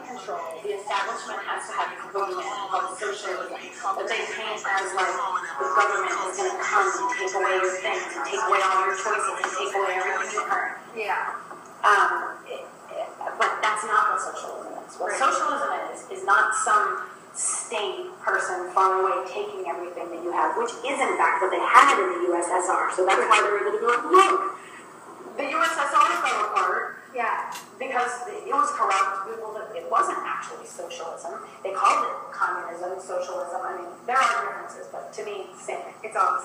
control, the establishment has to have this boogeyman called socialism that they paint as like the government is going to come and take away your things, and take away all your choices, and take away everything you earn. Yeah. But that's not what socialism is. What socialism is not some state person far away taking everything that you have, which is in fact what they had in the USSR. So that's why they're able to be like, look, the USSR fell apart. Yeah. Because it was corrupt. It wasn't actually socialism. They called it communism, socialism. I mean, there are differences, but to me, same. It's always,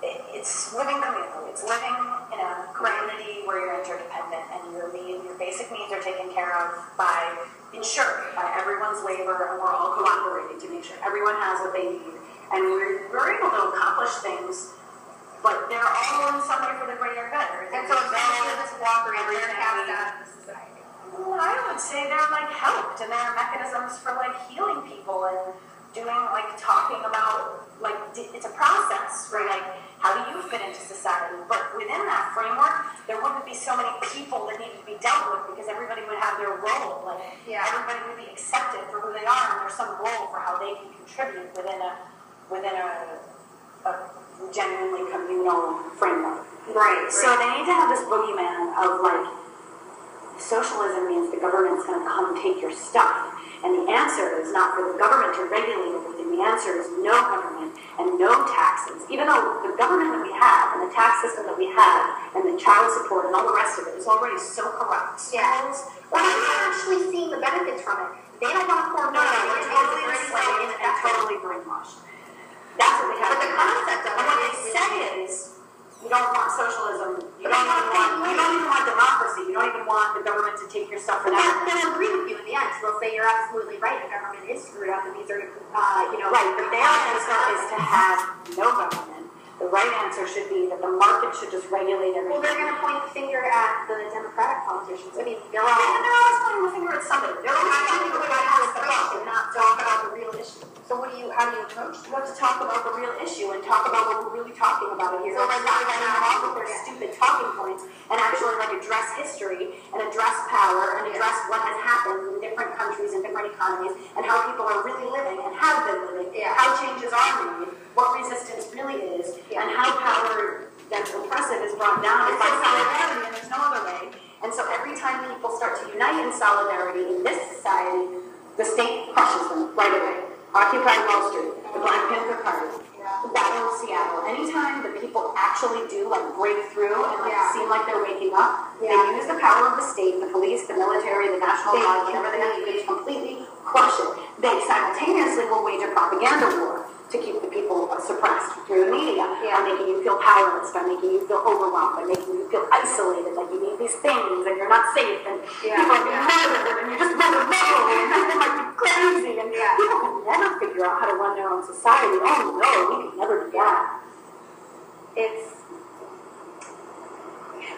it's living communally. It's living in a community where you're interdependent and your basic needs are taken care of ensured by everyone's labor, and we're all cooperating to make sure everyone has what they need. And we're able to accomplish things, but they're all in some way for the greater good. And so it's all this cooperating, they're cast out of the society. Well, I would say they're like helped, and there are mechanisms for like healing people and doing like talking about like it's a process for like how do you fit into society. But within that framework, there wouldn't be so many people that need to be dealt with because everybody would have their role. Like everybody would be accepted for who they are, and there's some role for how they can contribute within a genuinely communal framework. Right. So they need to have this boogeyman of like, socialism means the government's going to come take your stuff. And the answer is not for the government to regulate everything. The answer is no government and no taxes. Even though the government that we have and the tax system that we have and the child support and all the rest of it is already so corrupt. Yes. Well, they're not actually seeing the benefits from it. They don't want to form they're totally enslaved and totally brainwashed. That's what we have. But the concept of it, and what they say is, you don't want socialism. You don't even want democracy. You don't even want the government to take your stuff for that. They'll agree with you in the end. So they'll say you're absolutely right. The government is screwed up, and these are, right. But their answer is to have no government. The right answer should be that the market should just regulate everything. Well, they're going to point the finger at the Democratic politicians. I mean, they're always pointing the finger at somebody. They're always pointing the finger at the buck and not talk about the real issue. So how do you approach them? You have to talk about the real issue and talk about what we're really talking about here. So like not getting off with their stupid talking points and actually like address history and address power and address what has happened in different countries and different economies and how people are really living and have been living, how changes are made, what resistance really is, and how power that's oppressive is brought down by solidarity, and there's no other way. And so every time people start to unite in solidarity in this society, the state crushes them right away. Occupy Wall Street, the Black Panther Party, the Battle of Seattle. Anytime that people actually do like break through and like seem like they're waking up, they use the power of the state, the police, the military, the National Guard, whatever they have to do to completely crush it. They simultaneously will wage a propaganda war to keep the people suppressed through the media, by making you feel powerless, by making you feel overwhelmed, by making you feel isolated, like you need these things and you're not safe, and people are being murdered, and you just never know, and people might be crazy, and people can never figure out how to run their own society. Oh no, we can never do that.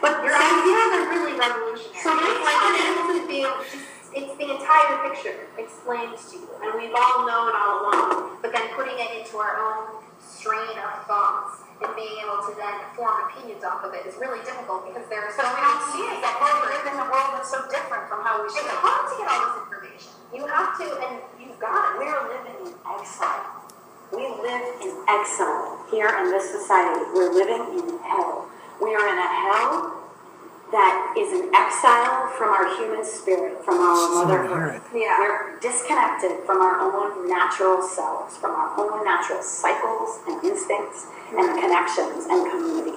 But your ideas are really revolutionary. So it's like it's the entire picture explained to you, and we've all known all along, but then putting it into our own strain of thoughts and being able to then form opinions off of it is really difficult because there are so many. We don't see it yet. We live in a world that's so different from how we should. It's hard to get all this information. You have to, and you've got it. We are living in exile. We live in exile here in this society. We're living in hell. We are in a hell that is an exile from our human spirit, from our mother earth. We're disconnected from our own natural selves, from our own natural cycles and instincts and connections and community.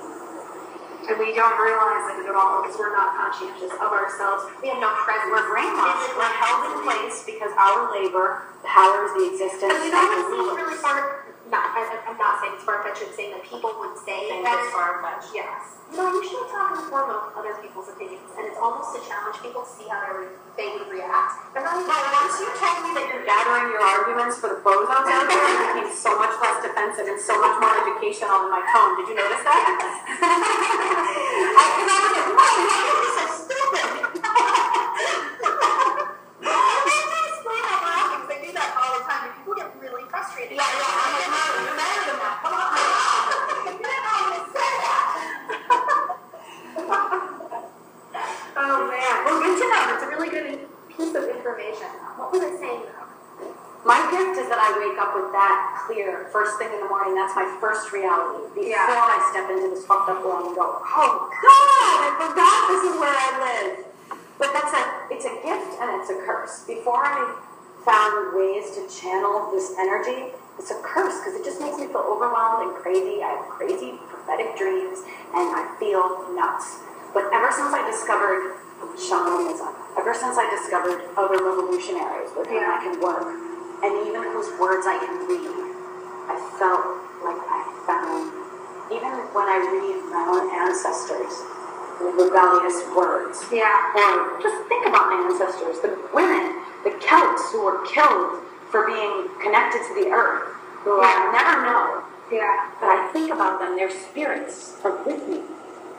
And we don't realize it at all because we're not conscientious of ourselves. We have no presence. We're brainwashed. We're held in place because our labor powers the existence. And we don't see really far. I'm not saying it's far-fetched, I'm saying that people would say that it's far-fetched. Yes. No, you should talk in the form of other people's opinions, and it's almost to challenge people to see how they would react. But once you told me that you're gathering your arguments for the bozos out there, it became so much less defensive and so much more educational in my tone. Did you notice that? I was like, why are you so stupid? I do that all the time, and people get really frustrated. Yeah, I'm like, no, you're better than that. Come on. You didn't always say that. Oh man, well, good to know. It's a really good piece of information. What was it saying though? My gift is that I wake up with that clear first thing in the morning. That's my first reality. Before I step into this fucked up world and go, oh God, I forgot this is where I live. But it's a gift and it's a curse. Before I found ways to channel this energy, it's a curse because it just makes me feel overwhelmed and crazy. I have crazy prophetic dreams and I feel nuts. But ever since I discovered shamanism, ever since I discovered other revolutionaries with whom I can work, and even whose words I can read, I felt like I found, even when I read my own ancestors, the rebellious words. Or just think about my ancestors, the women, the Celts who were killed for being connected to the earth, who I never know. But I think about them, their spirits are with me.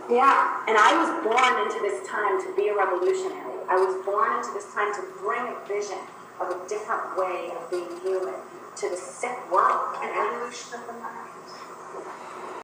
And I was born into this time to be a revolutionary. I was born into this time to bring a vision of a different way of being human to the sick world. An evolution of